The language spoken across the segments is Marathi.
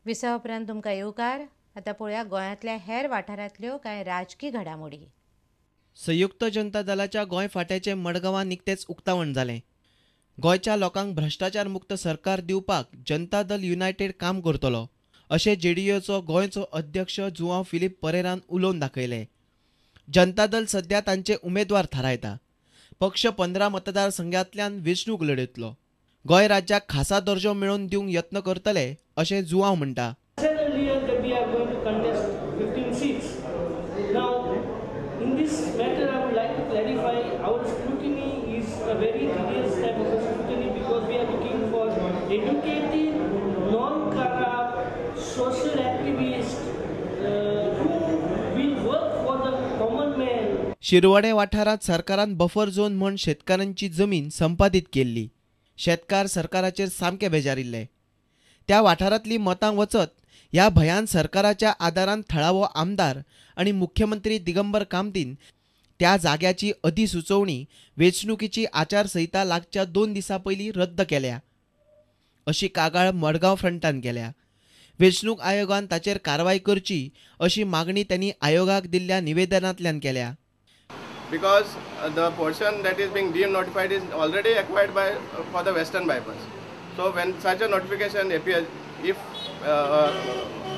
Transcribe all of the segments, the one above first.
विसावा उपरांत तुमकां येवकार. आतां पळोवया गोंयांतल्या हेर वाठारांतल्यो कांय राजकी घडामोडी. संयुक्त जनता दलाच्या गोंय फांट्याचें मडगांवां निकतेंच उक्तावण जालें. गोंयच्या लोकांक भ्रश्टाचार मुक्त सरकार दिवपाक जनता दल युनायटेड काम करतलो अशें जेडीयूचो गोंयचो अध्यक्ष जुआंव फिलीप परेरान उलोवन दाखयलें. जनता दल सध्या तांचे उमेदवार थारायता. पक्ष 15 मतदारसंघांतल्यान वेंचणूक लडयतलो. गोंय राज्याक खासा दर्जो मेळोवन दिवंक यत्न करतले अशें जुआंव म्हणटा. शिरवडे वाठारांत सरकारान बफर झोन म्हूण शेतकारांची जमीन संपादीत केल्ली. शेतकार सरकाराचेर सामके बेजारिल्ले. त्या वाठारांतलीं मतां वचत ह्या भयान सरकाराच्या आदारान थळावो आमदार आनी मुख्यमंत्री दिगंबर कामतीन त्या जाग्याची अधिसुचोवणी वेंचणुकीची आचारसंहिता लागच्या 2 दिसां पयलीं रद्द केल्या अशी कागाळ मडगांव फ्रंटान केल्या. वेंचणूक आयोगान ताचेर कारवाय करची अशी मागणी त्यांनी आयोगाक दिल्ल्या निवेदनांतल्यान केल्या. Because the portion that is being deemed notified is already acquired by for the western bypass. So when such a notification appears, if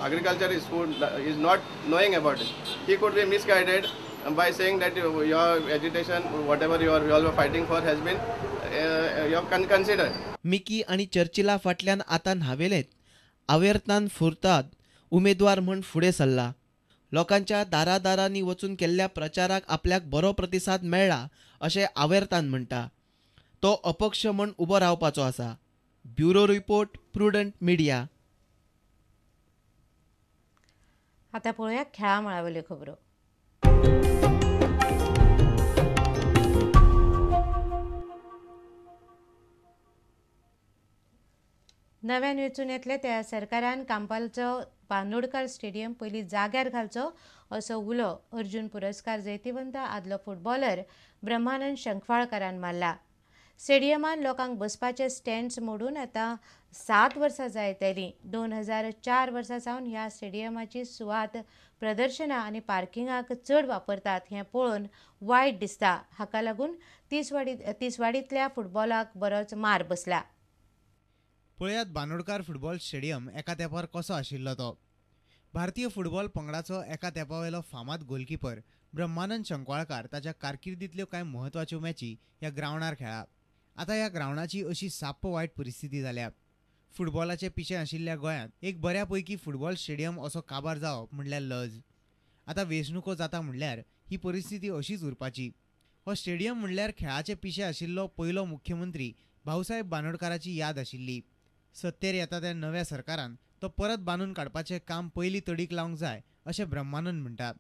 agriculture is food is not knowing about it, he could be misguided by saying that your agitation, whatever you all were fighting for, has been considered. Mickey आणि चर्चिला फाटल्यान आतां न्हावेलेत आवेर्तान फुर्ताद उमेदवार म्हूण फुडें सरला. लोकांच्या दारादारांनी वचून केल्ल्या प्रचाराक आपल्याक बरो प्रतिसाद मेळ्ळा अशें आवेर्तान म्हणटा. तो अपक्ष म्हूण उबो रावपाचो आसा. Bureau report, prudent media. आतां पळोवया खेळा मळावयल्यो खबरो. नव्यान वेंचून येतले त्या सरकारान कांपालचो बांदोडकार स्टेडियम पयलीं जाग्यार घालचो असो उलो अर्जुन पुरस्कार जैतिवंत आदलो फुटबॉलर ब्रह्मानंद शंखवाळकारान मारला. स्टेडियमान लोकांक बसपाचे स्टँड्स मोडून आतां 7 वर्सां जायतलीं. 2004 वर्सा सावन ह्या स्टेडियमाची सुवात प्रदर्शनां आनी पार्किंगाक चड वापरतात हें पळोवन वायट दिसता. हाका लागून तिसवाडींतल्या फुटबॉलाक बरोच मार बसला. पळयात बांदोडकार फुटबॉल स्टेडियम एका तेंपार कसो आशिल्लो तो. भारतीय फुटबॉल पंगडाचो एका तेंपावेलो फामाद गोलकीपर ब्रह्मानंद शंखवाळकार ताच्या कारकिर्दींतल्यो कांय म्हत्वाच्यो मॅची ह्या ग्रावंडार खेळ्ळा. आतां ह्या ग्रावंडाची अशी साप्प वायट परिस्थिती जाल्या. फुटबॉलाचे पिशें आशिल्ल्या गोंयांत एक बऱ्या पैकी फुटबॉल स्टेडियम असो काबार जावप म्हणल्यार लज. आतां वेंचणुको जाता म्हणल्यार ही परिस्थिती अशीच उरपाची. हो स्टेडियम म्हणल्यार खेळाचे पिशें आशिल्लो पयलो मुख्यमंत्री भाऊसाहेब बांदोडकाराची याद आशिल्ली. सत्तेर येता त्या नव्या सरकारान तो परत बांदून काडपाचें काम पयलीं तडीक लावंक जाय अशें ब्रह्मानंद म्हणटा.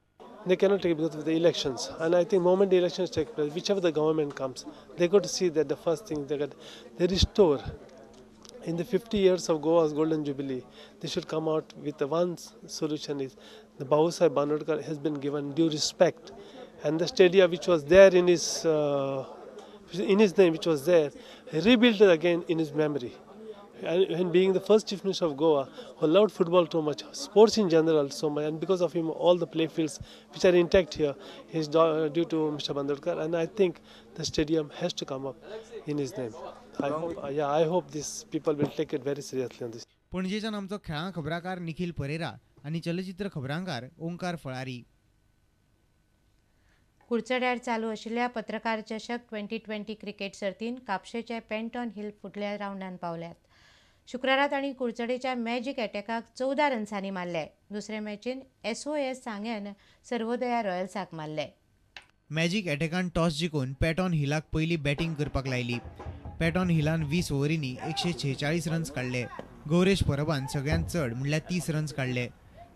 They cannot take it because of the elections, and I think moment the elections take place, whichever the government comes, they got to see that the first thing they restore. In the 50 years of Goa's golden jubilee, they should come out with the one solution is the Bahusaheb Banodkar has been given due respect, and the stadium which was there in his name, which was there, rebuilt it again in his memory. And being the first chief minister of Goa, who loved football too much, sports in general so much, and because of him, all the play fields which are intact here is due to Mr. Banodkar, and I think the stadium has to come up in his name. I hope these people will take it very seriously on this. पणजेच्यान आमचो खेळां खबराकार निखिल परेरा आनी चलचित्र खबरांकार ओंकार फळारी. कुडचड्यार चालू आशिल्ल्या पत्रकार चषक 2020 क्रिकेट सर्तीन कापशेचे पेंटॉन हिल फुडल्या रावंडान पावल्यात. शुक्रारा तांणी कुडचडेच्या मॅजीक एटॅकाक 14 रन्सांनी मारले. दुसरे मॅचीन SOS सांग्यान सर्वोदया रॉयल्साक मारले. मॅजीक एटॅकान टॉस जिखून पेटॉन हिलाक पयलीं बॅटिंग करपाक लायली. पेटॉन हिलान 20 ओव्हरींनी 146 रन्स काडले. गौरेश परबान सगळ्यांत चड म्हणल्यार 30 रन्स काडले.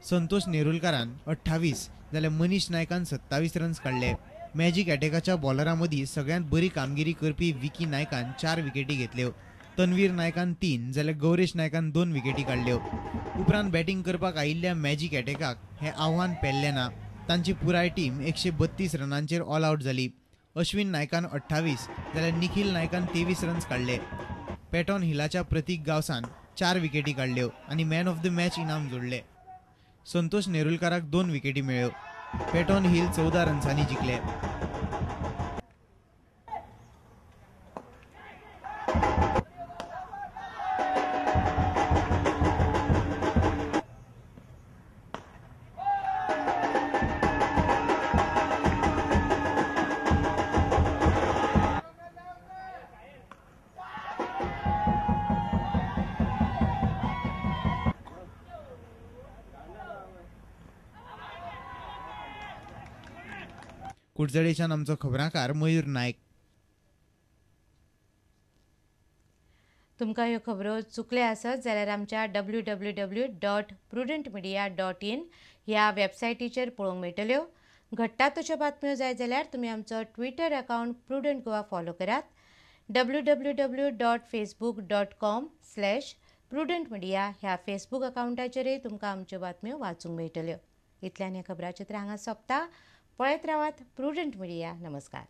संतोष नेरुलकारान 28 जाल्यार मनीश नायकान 27 रन्स काडले. मॅजीक एटॅकाच्या बॉलरां मदीं सगळ्यांत बरी कामगिरी करपी विकी नायकान 4 विकेटी घेतल्यो. तन्वीर नायकान 3 जाल्यार गौरेश नायकान 2 विकेटी काडल्यो. उपरांत बॅटिंग करपाक आयिल्ल्या मॅजीक एटॅकाक हें आव्हान पेल्लें ना. तांची पुराय टीम 132 रनांचेर ऑल आउट जाली. अश्विन नायकान 28 जाल्यार निखिल नायकान 23 रन्स काडले. पेटॉन हिलाच्या प्रतीक गावसान 4 विकेटी काडल्यो आनी मॅन ऑफ द मॅच इनाम जोडले. संतोष नेरुलकाराक 2 विकेटी मेळ्ळ्यो. पेटॉन हिल 14 रन्सांनी जिखले. कुडचडेच्यान आमचो खबराकार मयूर नायक. तुमकां ह्यो खबरो चुकल्या आसत जाल्यार आमच्या www.prudentmedia.in ह्या वेबसायटीचेर पळोवंक मेळटल्यो. घडटात तश्यो बातम्यो जाय जाल्यार तुमी आमचो Twitter account prudent Goa follow करात. www.facebook.com/prudentmedia ह्या फेसबूक अकावंटाचेरय तुमकां आमच्यो बातम्यो वाचूंक मेळटल्यो. इतल्यान हें खबराचित्र हांगा सोंपता. पळयत रावात प्रुडंट मिडिया. नमस्कार.